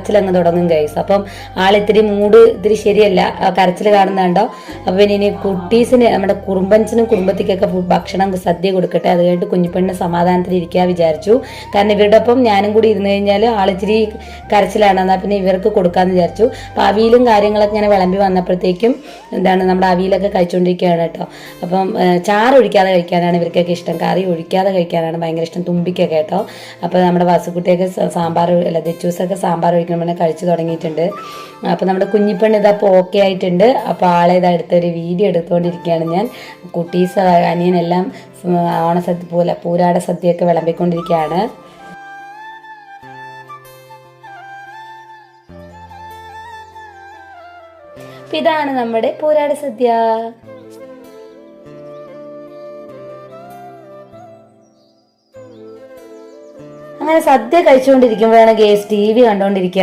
കരച്ചിലങ്ങ് തുടങ്ങും ഗൈസ്. അപ്പം ആളിത്തിരി മൂഡ് ഇത്തിരി ശരിയല്ല, കരച്ചിൽ കാണുന്നുണ്ടോ. അപ്പൊ പിന്നെ ഇനി കുട്ടീസിന് നമ്മുടെ കുറുമ്പൻസിനും കുടുംബത്തിക്കൊക്കെ ഭക്ഷണം സദ്യ കൊടുക്കട്ടെ, അത് കഴിഞ്ഞിട്ട് കുഞ്ഞിപ്പെണ്ണിന് സമാധാനത്തിൽ ഇരിക്കാൻ വിചാരിച്ചു. കാരണം ഇവരുടെ ഒപ്പം ഞാനും കൂടി ഇരുന്ന് കഴിഞ്ഞാൽ ആളിച്ചിരി കരച്ചിലാണ്, എന്നാൽ പിന്നെ ഇവർക്ക് കൊടുക്കാന്ന് വിചാരിച്ചു. അപ്പൊ അവിയലും കാര്യങ്ങളൊക്കെ ഇങ്ങനെ വിളമ്പി വന്നപ്പോഴത്തേക്കും നമ്മുടെ അവിയലൊക്കെ കഴിച്ചുകൊണ്ടിരിക്കുകയാണ് കേട്ടോ. അപ്പം ചാറ് ഒഴിക്കാതെ കഴിക്കാനാണ് ഇവർക്കൊക്കെ ഇഷ്ടം, കറി ഒഴിക്കാതെ കഴിക്കാനാണ് ഭയങ്കര ഇഷ്ടം തുമ്പിക്കൊക്കെ കേട്ടോ. അപ്പോൾ നമ്മുടെ വാസുക്കുട്ടിയൊക്കെ സാമ്പാർ അല്ല ദിച്ചൂസൊക്കെ സാമ്പാർ ഒഴിക്കുമ്പോൾ കഴിച്ചു തുടങ്ങിയിട്ടുണ്ട്. അപ്പോൾ നമ്മുടെ കുഞ്ഞിപ്പെണ്ണ് ഇതപ്പോൾ ഓക്കെ ആയിട്ടുണ്ട്. അപ്പോൾ ആളെ ഇതാ എടുത്തൊരു വീഡിയോ എടുത്തുകൊണ്ടിരിക്കുകയാണ് ഞാൻ. കുട്ടീസ് അനിയനെല്ലാം ഓണസദ്യ പോലെ പൂരാട സദ്യയൊക്കെ വിളമ്പിക്കൊണ്ടിരിക്കുകയാണ്. ഇതാണ് നമ്മുടെ പൂരാട സദ്യ. അങ്ങനെ സദ്യ കഴിച്ചുകൊണ്ടിരിക്കുമ്പോഴാണ് ഗേസ് TV കണ്ടുകൊണ്ടിരിക്കുകയാണ്.